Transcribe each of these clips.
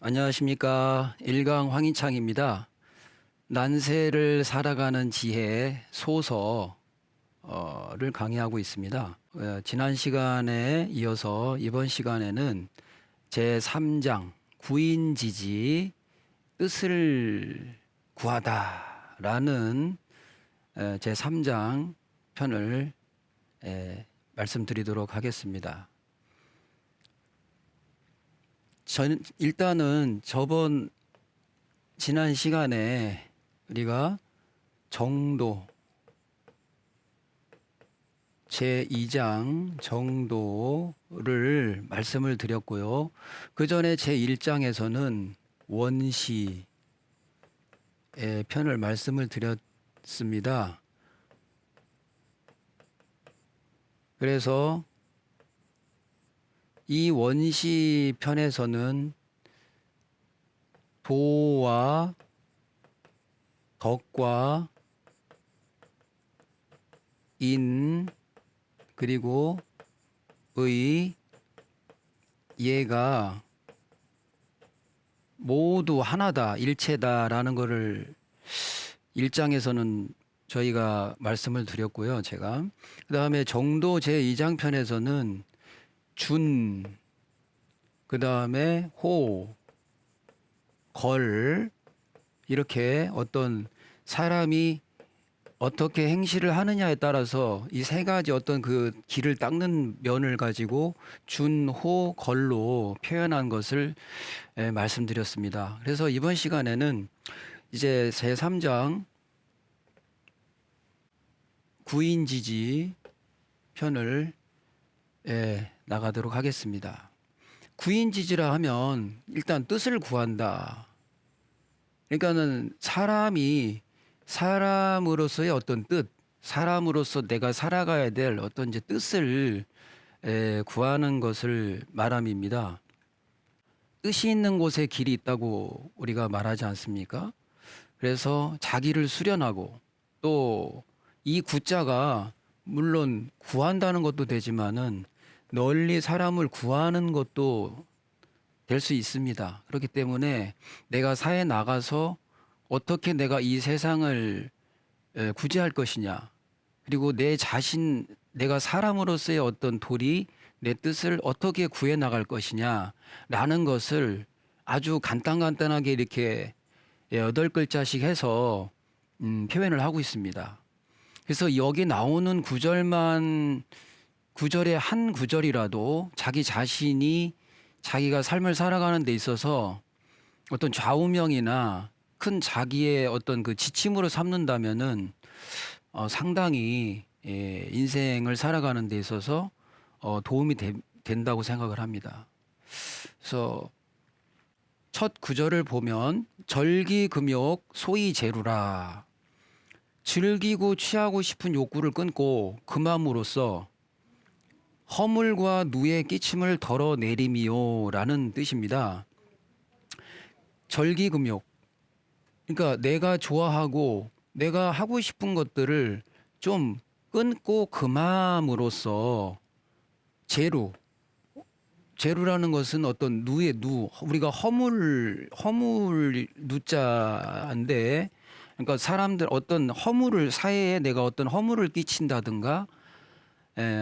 안녕하십니까. 일강 황희창입니다. 난세를 살아가는 지혜 소서를 강의하고 있습니다. 지난 시간에 이어서 이번 시간에는 제3장 구인지지 뜻을 구하다라는 제3장 편을 말씀드리도록 하겠습니다. 일단은 지난 시간에 우리가 정도 제2장 정도를 말씀을 드렸고요. 그 전에 제1장에서는 원시의 편을 말씀을 드렸습니다. 그래서 이 원시 편에서는 도와 덕과 인 그리고 의 얘가 모두 하나다, 일체다라는 것을 1장에서는 저희가 말씀을 드렸고요. 제가 그 다음에 정도 제2장 편에서는 준, 그 다음에 호, 걸 이렇게 어떤 사람이 어떻게 행실을 하느냐에 따라서 이 세 가지 어떤 그 길을 닦는 면을 가지고 준, 호, 걸로 표현한 것을 말씀드렸습니다. 그래서 이번 시간에는 이제 제3장 구인지지 편을 나가도록 하겠습니다. 구인지지라 하면 일단 뜻을 구한다. 그러니까는 사람으로서의 어떤 뜻, 사람으로서 내가 살아가야 될 어떤 이제 뜻을 구하는 것을 말함입니다. 뜻이 있는 곳에 길이 있다고 우리가 말하지 않습니까? 그래서 자기를 수련하고 또 이 구자가 물론 구한다는 것도 되지만은 널리 사람을 구하는 것도 될 수 있습니다. 그렇기 때문에 내가 사회에 나가서 어떻게 내가 이 세상을 구제할 것이냐, 그리고 내가 사람으로서의 어떤 도리, 내 뜻을 어떻게 구해 나갈 것이냐라는 것을 아주 간단하게 이렇게 8글자씩 해서 표현을 하고 있습니다. 그래서 여기 나오는 구절의 한 구절이라도 자기 자신이 자기가 삶을 살아가는 데 있어서 어떤 좌우명이나 큰 자기의 어떤 그 지침으로 삼는다면은 상당히 인생을 살아가는 데 있어서 도움이 된다고 생각을 합니다. 그래서 첫 구절을 보면 절기금욕 소이제루라, 즐기고 취하고 싶은 욕구를 끊고 금함으로써 허물과 누의 끼침을 덜어내림이요라는 뜻입니다. 절기금욕, 그러니까 내가 좋아하고 내가 하고 싶은 것들을 좀 끊고 금함으로써 제루라는 것은 어떤 누의 우리가 허물 누자인데, 그러니까 사람들 어떤 사회에 내가 어떤 허물을 끼친다든가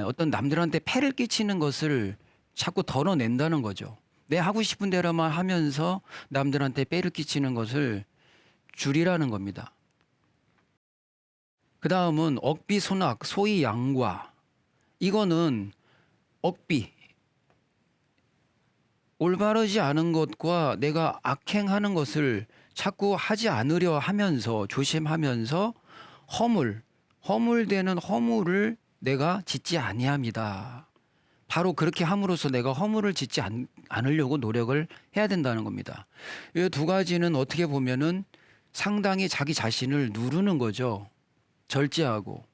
어떤 남들한테 폐를 끼치는 것을 자꾸 덜어낸다는 거죠. 내 하고 싶은 대로만 하면서 남들한테 폐를 끼치는 것을 줄이라는 겁니다. 그 다음은 억비 손악 소위 양과, 이거는 억비, 올바르지 않은 것과 내가 악행하는 것을 자꾸 하지 않으려 하면서 조심하면서 허물되는 허물을 내가 짓지 아니합니다. 바로 그렇게 함으로써 내가 허물을 짓지 않으려고 노력을 해야 된다는 겁니다. 이 두 가지는 어떻게 보면은 상당히 자기 자신을 누르는 거죠. 절제하고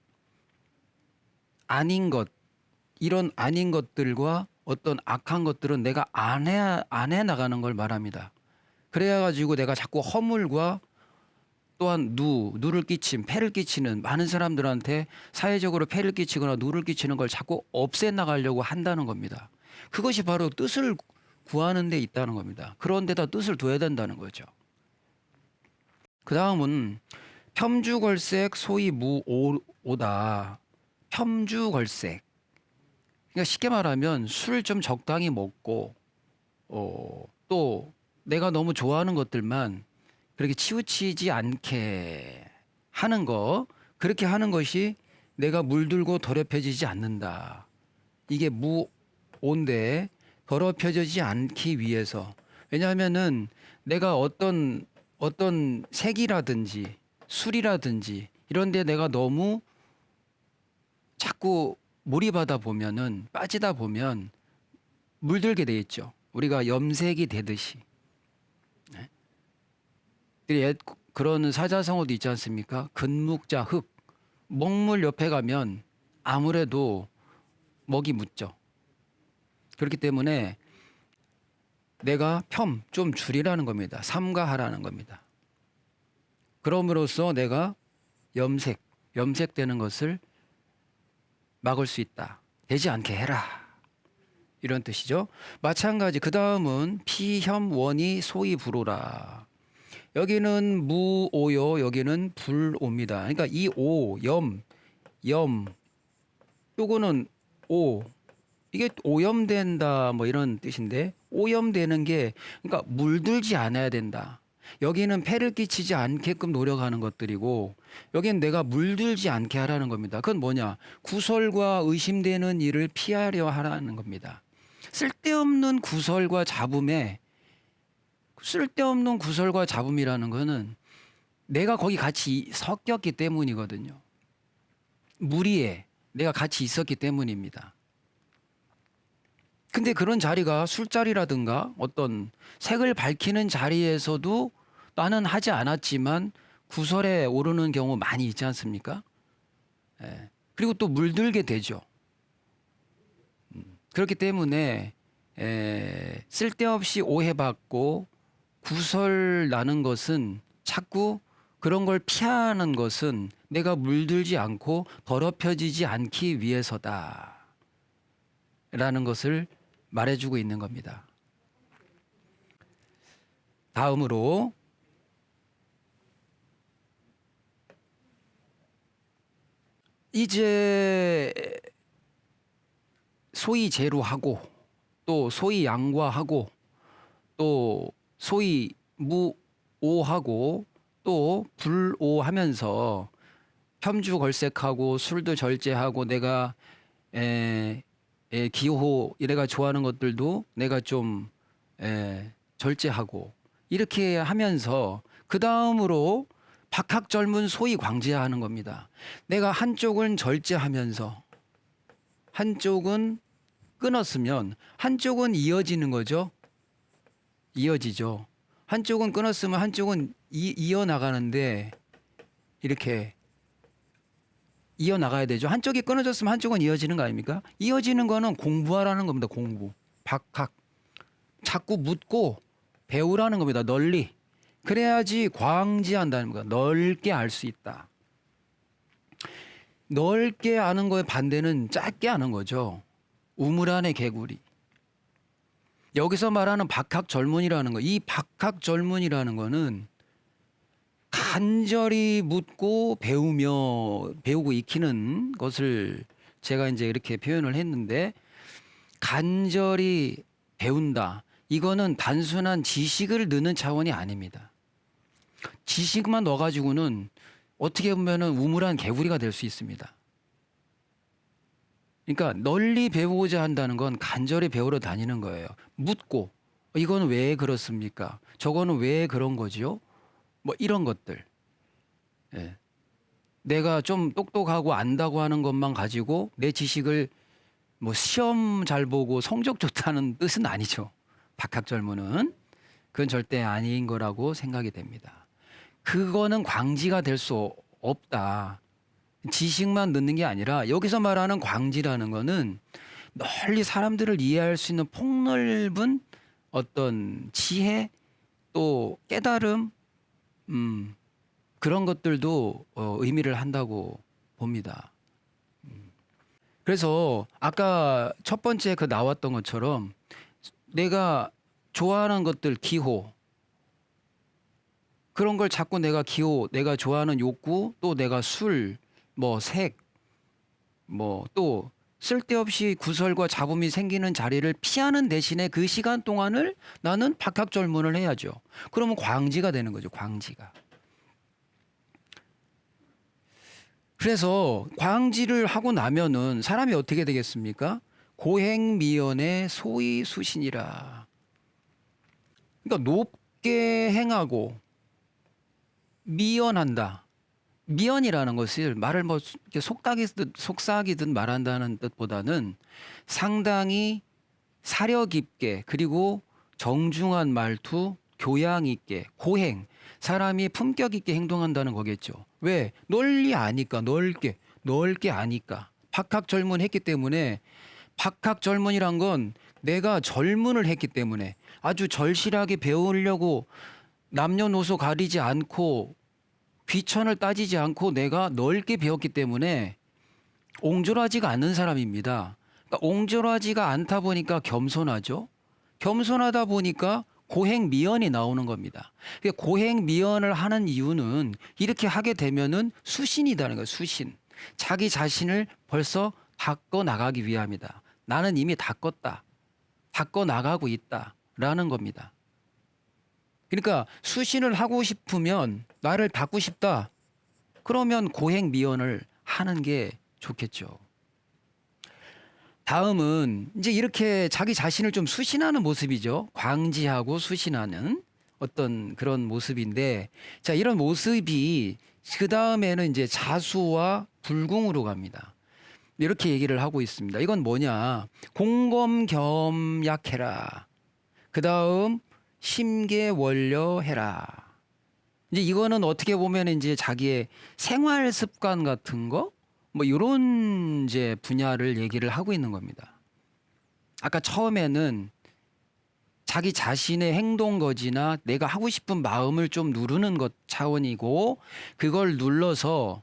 이런 아닌 것들과 어떤 악한 것들은 내가 안 해 나가는 걸 말합니다. 그래야 가지고 내가 자꾸 허물과 또한 누를 폐를 끼치는 많은 사람들한테 사회적으로 폐를 끼치거나 누를 끼치는 걸 자꾸 없애 나가려고 한다는 겁니다. 그것이 바로 뜻을 구하는 데 있다는 겁니다. 그런 데다 뜻을 둬야 된다는 거죠. 그 다음은 폄주걸색 소위 무오다. 폄주걸색. 그러니까 쉽게 말하면 술 좀 적당히 먹고 또 내가 너무 좋아하는 것들만 그렇게 치우치지 않게 하는 거, 그렇게 하는 것이 내가 물들고 더럽혀지지 않는다. 이게 무오인데 더럽혀지지 않기 위해서. 왜냐하면은 내가 어떤 색이라든지 술이라든지 이런 데 내가 너무 자꾸 몰입하다 보면은, 빠지다 보면 물들게 돼 있죠. 우리가 염색이 되듯이. 네. 그런 사자성어도 있지 않습니까? 근묵자 흙. 먹물 옆에 가면 아무래도 먹이 묻죠. 그렇기 때문에 내가 좀 줄이라는 겁니다. 삼가하라는 겁니다. 그럼으로써 내가 염색되는 것을 막을 수 있다. 되지 않게 해라. 이런 뜻이죠. 마찬가지 그 다음은 피혐원이 소위 불오라. 여기는 무오요, 여기는 불오입니다. 그러니까 이 오, 염, 요거는 오, 이게 오염된다 뭐 이런 뜻인데, 오염되는 게 그러니까 물들지 않아야 된다. 여기는 폐를 끼치지 않게끔 노력하는 것들이고, 여기는 내가 물들지 않게 하라는 겁니다. 그건 뭐냐? 구설과 의심되는 일을 피하려 하라는 겁니다. 쓸데없는 구설과 잡음이라는 거는 내가 거기 같이 섞였기 때문이거든요. 무리에 내가 같이 있었기 때문입니다. 근데 그런 자리가 술자리라든가 어떤 색을 밝히는 자리에서도 나는 하지 않았지만 구설에 오르는 경우 많이 있지 않습니까? 예. 그리고 또 물들게 되죠. 그렇기 때문에 쓸데없이 오해받고 구설 나는 것은, 자꾸 그런 걸 피하는 것은 내가 물들지 않고 더럽혀지지 않기 위해서다 라는 것을 말해주고 있는 겁니다. 다음으로 이제 소위 제루하고 또 소위 양과하고 또 소위 무오하고 또 불오하면서 첨주걸색하고 술도 절제하고 내가 기호 이래가 좋아하는 것들도 내가 좀 절제하고 이렇게 하면서 그 다음으로 박학절문 소위 광제하는 겁니다. 내가 한쪽은 절제하면서 한쪽은 끊었으면 한쪽은 이어지는 거죠. 이어지죠. 한쪽은 끊었으면 한쪽은 이어나가는데 이렇게 이어나가야 되죠. 한쪽이 끊어졌으면 한쪽은 이어지는 거 아닙니까? 이어지는 거는 공부하라는 겁니다. 공부. 박학. 자꾸 묻고 배우라는 겁니다. 널리. 그래야지 광지한다는 거야. 넓게 알 수 있다. 넓게 아는 거의 반대는 짧게 아는 거죠. 우물 안의 개구리. 여기서 말하는 박학절문이라는 거, 이 박학절문이라는 거는 간절히 묻고 배우고 익히는 것을 제가 이제 이렇게 표현을 했는데, 간절히 배운다. 이거는 단순한 지식을 넣는 차원이 아닙니다. 지식만 넣어가지고는 어떻게 보면은 우물안 개구리가 될 수 있습니다. 그러니까 널리 배우고자 한다는 건 간절히 배우러 다니는 거예요. 묻고 이거는 왜 그렇습니까? 저거는 왜 그런 거지요? 뭐 이런 것들. 예. 내가 좀 똑똑하고 안다고 하는 것만 가지고 내 지식을 뭐 시험 잘 보고 성적 좋다는 뜻은 아니죠. 박학절문은 그건 절대 아닌 거라고 생각이 됩니다. 그거는 광지가 될 수 없다. 지식만 넣는 게 아니라 여기서 말하는 광지라는 거는 널리 사람들을 이해할 수 있는 폭넓은 어떤 지혜 또 깨달음 그런 것들도 의미를 한다고 봅니다. 그래서 아까 첫 번째 그 나왔던 것처럼 내가 좋아하는 것들 기호 그런 걸 자꾸 내가 기호, 내가 좋아하는 욕구, 또 내가 술, 뭐 색, 뭐 또 쓸데없이 구설과 잡음이 생기는 자리를 피하는 대신에 그 시간 동안을 나는 박학절문을 해야죠. 그러면 광지가 되는 거죠. 광지가. 그래서 광지를 하고 나면은 사람이 어떻게 되겠습니까? 고행미연의 소이수신이라. 그러니까 높게 행하고 미연한다. 미연이라는 것을 말을 뭐 이렇게 속삭이듯 말한다는 뜻보다는 상당히 사려 깊게 그리고 정중한 말투, 교양 있게 고행, 사람이 품격 있게 행동한다는 거겠죠. 왜? 널리 아니까, 넓게 아니까. 박학절문했기 때문에 박학절문이란 건 내가 절문을 했기 때문에 아주 절실하게 배우려고 남녀노소 가리지 않고 귀천을 따지지 않고 내가 넓게 배웠기 때문에 옹졸하지가 않는 사람입니다. 그러니까 옹졸하지가 않다 보니까 겸손하죠. 겸손하다 보니까 고행미연이 나오는 겁니다. 그러니까 고행미연을 하는 이유는 이렇게 하게 되면은 수신이라는 거예요. 수신. 자기 자신을 벌써 닦아 나가기 위함이다. 나는 이미 닦았다. 닦아 나가고 있다라는 겁니다. 그러니까 수신을 하고 싶으면 나를 닦고 싶다. 그러면 고행미연을 하는 게 좋겠죠. 다음은 이제 이렇게 자기 자신을 좀 수신하는 모습이죠. 광지하고 수신하는 어떤 그런 모습인데, 자, 이런 모습이 그 다음에는 이제 자수와 불궁으로 갑니다. 이렇게 얘기를 하고 있습니다. 이건 뭐냐? 공검겸약해라. 그 다음 심계원려해라. 이제 이거는 어떻게 보면 이제 자기의 생활 습관 같은 거, 뭐 이런 이제 분야를 얘기를 하고 있는 겁니다. 아까 처음에는 자기 자신의 행동 거지나 내가 하고 싶은 마음을 좀 누르는 것 차원이고, 그걸 눌러서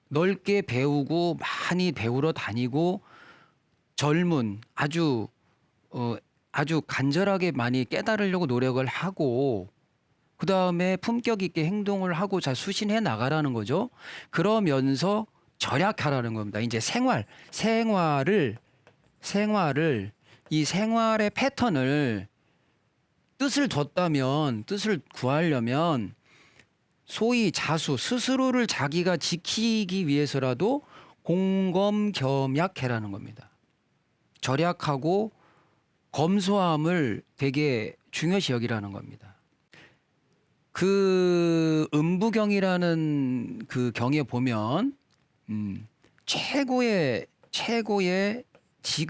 넓게 배우고 많이 배우러 다니고 젊은 아주 간절하게 많이 깨달으려고 노력을 하고 그 다음에 품격 있게 행동을 하고 잘 수신해 나가라는 거죠. 그러면서 절약하라는 겁니다. 이제 생활을 이 생활의 패턴을 뜻을 뒀다면 뜻을 구하려면 소위 자수 스스로를 자기가 지키기 위해서라도 공검겸약해라는 겁니다. 절약하고 검소함을 되게 중요시 여기라는 겁니다. 그 음부경이라는 그 경에 보면 최고의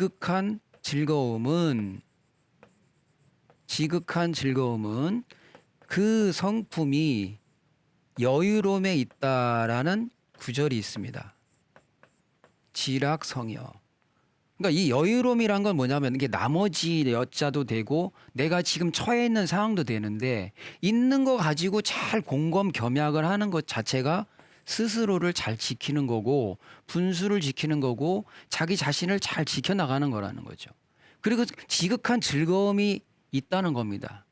지극한 즐거움은 그 성품이 여유로움에 있다라는 구절이 있습니다. 지락성여. 그러니까 이 여유로움이란 건 뭐냐면 이게 나머지 여자도 되고 내가 지금 처해 있는 상황도 되는데 있는 거 가지고 잘 공검겸약을 하는 것 자체가 스스로를 잘 지키는 거고 분수를 지키는 거고 자기 자신을 잘 지켜나가는 거라는 거죠. 그리고 지극한 즐거움이 있다는 겁니다.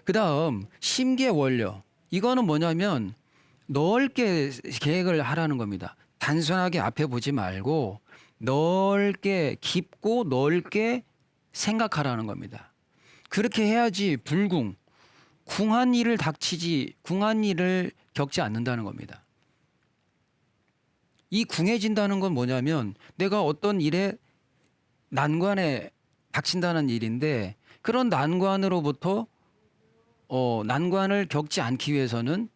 그 다음 심계원려. 이거는 뭐냐면 넓게 계획을 하라는 겁니다. 단순하게 앞에 보지 말고 넓게 깊고 넓게 생각하라는 겁니다. 그렇게 해야지 궁한 일을 겪지 않는다는 겁니다. 이 궁해진다는 건 뭐냐면 내가 어떤 일에 난관에 닥친다는 일인데 그런 난관으로부터 난관을 겪지 않기 위해서는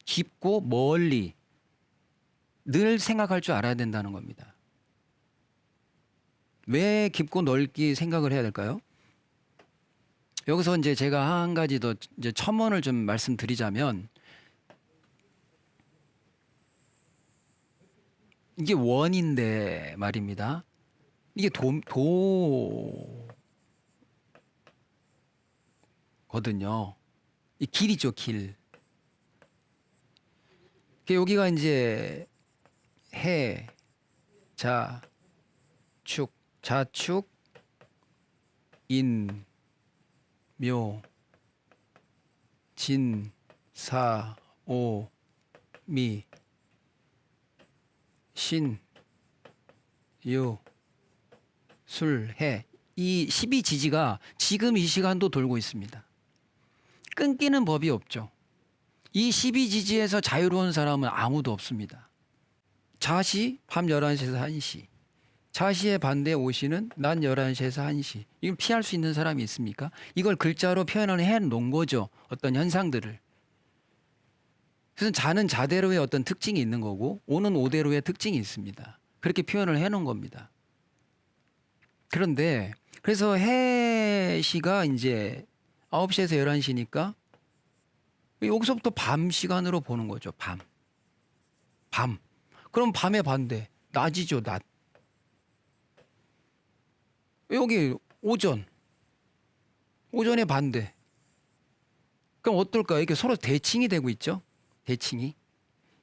깊고 멀리 늘 생각할 줄 알아야 된다는 겁니다. 왜 깊고 넓게 생각을 해야 될까요? 여기서 이제 제가 한 가지 더 이제 첨언을 좀 말씀드리자면 이게 원인데 말입니다. 이게 도거든요. 이 길이죠, 길. 여기가 이제 해, 자축, 인, 묘, 진, 사, 오, 미, 신, 유, 술, 해. 이 12지지가 지금 이 시간도 돌고 있습니다. 끊기는 법이 없죠. 이 12지지에서 자유로운 사람은 아무도 없습니다. 자시 밤 11시에서 1시. 자시의 반대 오시는 낮 11시에서 1시. 이걸 피할 수 있는 사람이 있습니까? 이걸 글자로 표현을 해 놓은 거죠. 어떤 현상들을. 그래서 자는 자대로의 어떤 특징이 있는 거고 오는 오대로의 특징이 있습니다. 그렇게 표현을 해 놓은 겁니다. 그런데 그래서 해시가 이제 9시에서 11시니까 여기서부터 밤 시간으로 보는 거죠. 밤. 밤. 그럼 밤의 반대. 낮이죠. 낮. 여기 오전. 오전의 반대. 그럼 어떨까요? 이렇게 서로 대칭이 되고 있죠. 대칭이.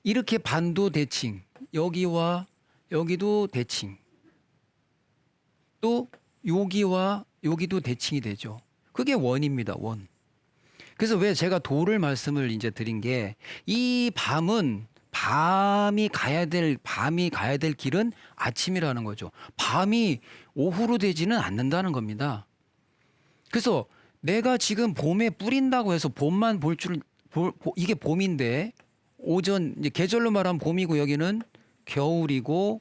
이렇게 반도 대칭. 여기와 여기도 대칭. 또 여기와 여기도 대칭이 되죠. 그게 원입니다. 원. 그래서 왜 제가 도를 말씀을 이제 드린 게 이 밤은 밤이 가야 될 길은 아침이라는 거죠. 밤이 오후로 되지는 않는다는 겁니다. 그래서 내가 지금 봄에 뿌린다고 해서 봄만 볼 줄 이게 봄인데 오전 이제 계절로 말하면 봄이고 여기는 겨울이고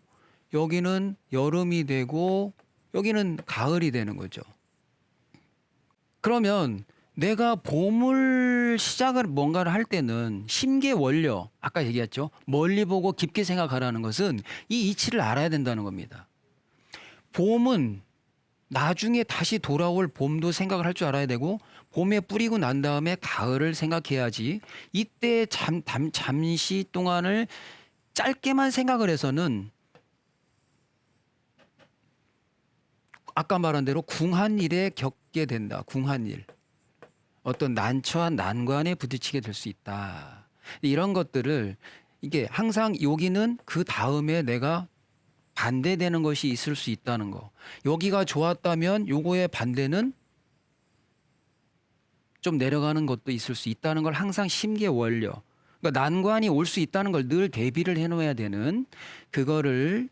여기는 여름이 되고 여기는 가을이 되는 거죠. 그러면 내가 봄을 시작을 뭔가를 할 때는 심계원려 아까 얘기했죠. 멀리 보고 깊게 생각하라는 것은 이 이치를 알아야 된다는 겁니다. 봄은 나중에 다시 돌아올 봄도 생각을 할 줄 알아야 되고 봄에 뿌리고 난 다음에 가을을 생각해야지 이때 잠시 동안을 짧게만 생각을 해서는 아까 말한 대로 궁한 일에 겪게 된다. 궁한 일. 어떤 난처한 난관에 부딪히게 될 수 있다. 이런 것들을 이게 항상 여기는 그 다음에 내가 반대되는 것이 있을 수 있다는 거. 여기가 좋았다면 요거의 반대는 좀 내려가는 것도 있을 수 있다는 걸 항상 심계원려. 그러니까 난관이 올 수 있다는 걸 늘 대비를 해놓아야 되는 그거를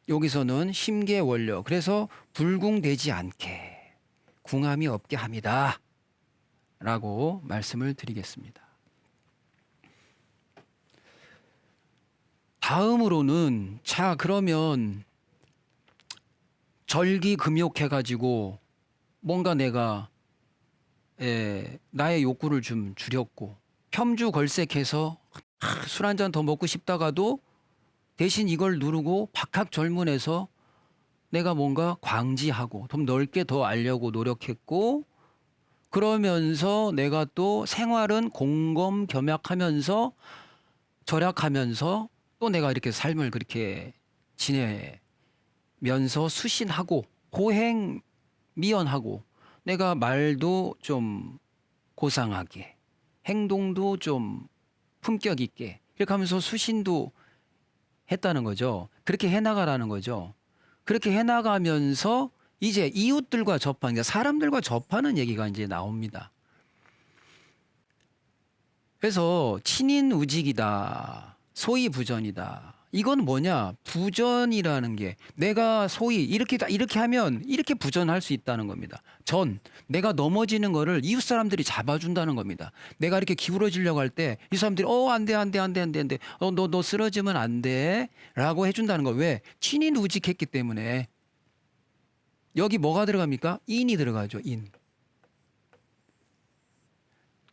여기서는 심계원려. 그래서 불궁되지 않게 궁함이 없게 합니다. 라고 말씀을 드리겠습니다. 다음으로는 자 그러면 절기금욕해가지고 뭔가 내가 나의 욕구를 좀 줄였고 폄주걸색해서 술 한 잔 더 먹고 싶다가도 대신 이걸 누르고 박학절문해서 내가 뭔가 광지하고 좀 넓게 더 알려고 노력했고 그러면서 내가 또 생활은 공검겸약하면서 절약하면서 또 내가 이렇게 삶을 그렇게 지내면서 수신하고 고행미연하고 내가 말도 좀 고상하게 행동도 좀 품격 있게 이렇게 하면서 수신도 했다는 거죠. 그렇게 해나가라는 거죠. 그렇게 해나가면서 이제 이웃들과 접하는 그러니까 사람들과 접하는 얘기가 이제 나옵니다. 그래서 친인우직이다. 소위부전이다. 이건 뭐냐? 부전이라는 게 내가 소위 이렇게 하면 이렇게 부전할 수 있다는 겁니다. 내가 넘어지는 거를 이웃 사람들이 잡아준다는 겁니다. 내가 이렇게 기울어지려고 할 때 이 사람들이 안 돼. 너 쓰러지면 안 돼. 라고 해준다는 거. 왜? 친인우직했기 때문에. 여기 뭐가 들어갑니까? 인이 들어가죠.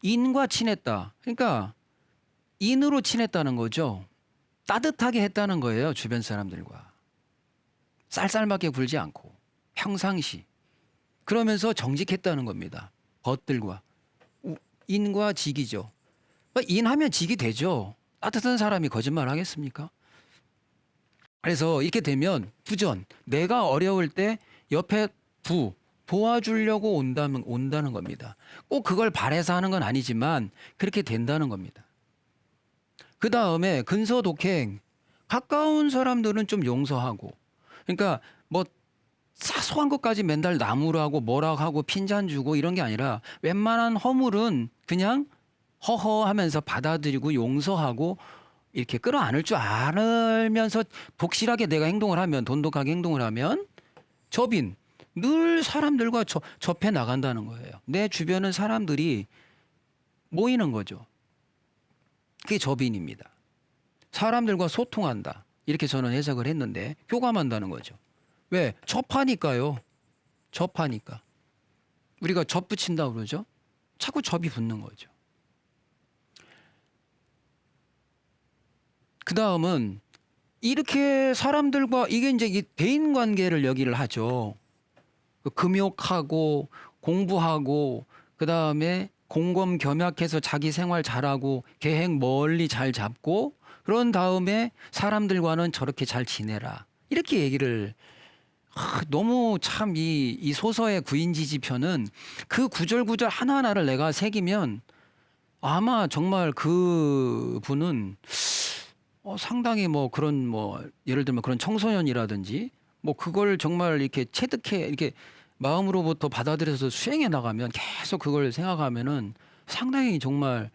인과 친했다. 그러니까 인으로 친했다는 거죠. 따뜻하게 했다는 거예요. 주변 사람들과. 쌀쌀맞게 굴지 않고 평상시. 그러면서 정직했다는 겁니다. 벗들과. 인과 직이죠. 인하면 직이 되죠. 따뜻한 사람이 거짓말 하겠습니까? 그래서 이렇게 되면 부전. 내가 어려울 때 옆에 도와주려고 온다는 겁니다. 꼭 그걸 바래서 하는 건 아니지만 그렇게 된다는 겁니다. 그 다음에 근서독행. 가까운 사람들은 좀 용서하고. 그러니까 뭐 사소한 것까지 맨날 나무라고 뭐라고 하고 핀잔 주고 이런 게 아니라 웬만한 허물은 그냥 허허하면서 받아들이고 용서하고 이렇게 끌어안을 줄 알면서 독실하게 내가 행동을 하면, 돈독하게 행동을 하면 접인 늘 사람들과 접해 나간다는 거예요. 내 주변은 사람들이 모이는 거죠. 그게 접인입니다. 사람들과 소통한다. 이렇게 저는 해석을 했는데 교감한다는 거죠. 왜? 접하니까요. 접하니까. 우리가 접 붙인다고 그러죠. 자꾸 접이 붙는 거죠. 그 다음은 이렇게 사람들과 이게 이제 이 대인 관계를 얘기를 하죠. 금욕하고 공부하고 그 다음에 공검겸약해서 자기 생활 잘하고 계획 멀리 잘 잡고 그런 다음에 사람들과는 저렇게 잘 지내라. 이렇게 얘기를 너무 참 이 소서의 구인지지편은 그 구절구절 하나하나를 내가 새기면 아마 정말 그 분은 상당히 뭐 그런 뭐 예를 들면 그런 청소년이라든지 뭐 그걸 정말 이렇게 체득해 이렇게 마음으로부터 받아들여서 수행해 나가면 계속 그걸 생각하면은 상당히 정말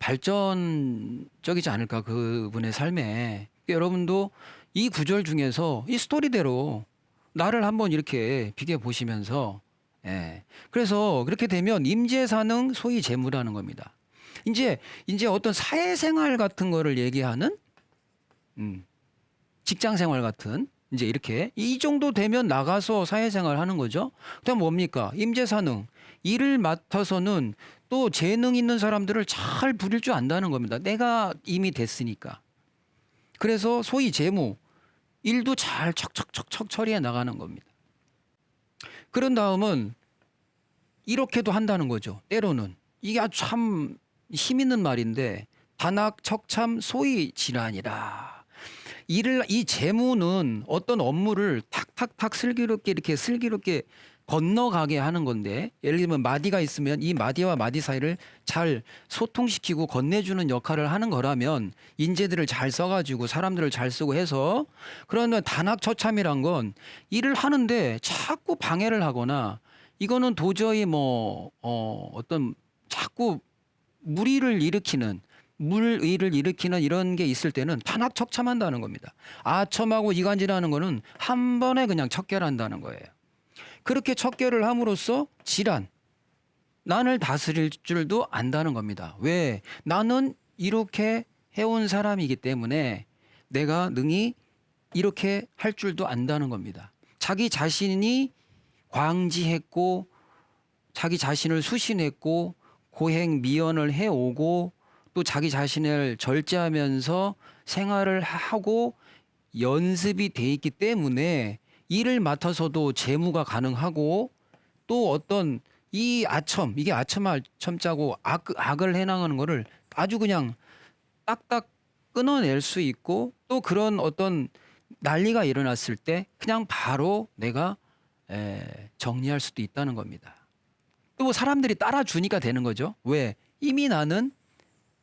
발전적이지 않을까 그분의 삶에. 여러분도 이 구절 중에서 이 스토리대로 나를 한번 이렇게 비교 보시면서 그래서 그렇게 되면 임재사능 소위 재무라는 겁니다. 이제 어떤 사회생활 같은 거를 얘기하는 직장생활 같은 이제 이렇게 이 정도 되면 나가서 사회생활 하는 거죠. 그다음 뭡니까? 임재사능 일을 맡아서는 또 재능 있는 사람들을 잘 부릴 줄 안다는 겁니다. 내가 이미 됐으니까. 그래서 소위 재무 일도 잘 척척척척 처리해 나가는 겁니다. 그런 다음은 이렇게도 한다는 거죠. 때로는 이게 아주 참 힘 있는 말인데 단학척참 소위 질환이라. 이 재무는 어떤 업무를 탁탁탁 슬기롭게 건너가게 하는 건데 예를 들면 마디가 있으면 이 마디와 마디 사이를 잘 소통시키고 건네주는 역할을 하는 거라면 인재들을 잘 써가지고 사람들을 잘 쓰고 해서 그러면 단학처참이란 건 일을 하는데 자꾸 방해를 하거나 이거는 도저히 어떤 자꾸 물의를 일으키는 이런 게 있을 때는 단학척참한다는 겁니다. 아첨하고 이간질하는 거는 한 번에 그냥 척결한다는 거예요. 그렇게 척결을 함으로써 질환, 난을 다스릴 줄도 안다는 겁니다. 왜? 나는 이렇게 해온 사람이기 때문에 내가 능히 이렇게 할 줄도 안다는 겁니다. 자기 자신이 광지했고 자기 자신을 수신했고 고행 미연을 해오고 또 자기 자신을 절제하면서 생활을 하고 연습이 돼 있기 때문에 일을 맡아서도 재무가 가능하고 또 어떤 이 아첨 이게 아첨자고 악을 해나가는 거를 아주 그냥 딱딱 끊어낼 수 있고 또 그런 어떤 난리가 일어났을 때 그냥 바로 내가 정리할 수도 있다는 겁니다. 또 사람들이 따라주니까 되는 거죠. 왜? 이미 나는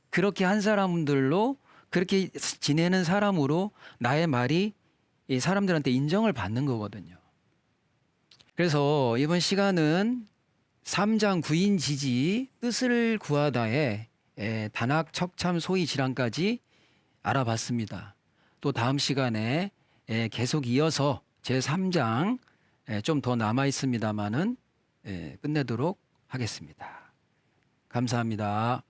그렇게 한 사람들로 그렇게 지내는 사람으로 나의 말이 이 사람들한테 인정을 받는 거거든요. 그래서 이번 시간은 3장 구인지지 뜻을 구하다에 단학척참 소위 질환까지 알아봤습니다. 또 다음 시간에 계속 이어서 제3장 좀 더 남아 있습니다만은 끝내도록 하겠습니다. 감사합니다.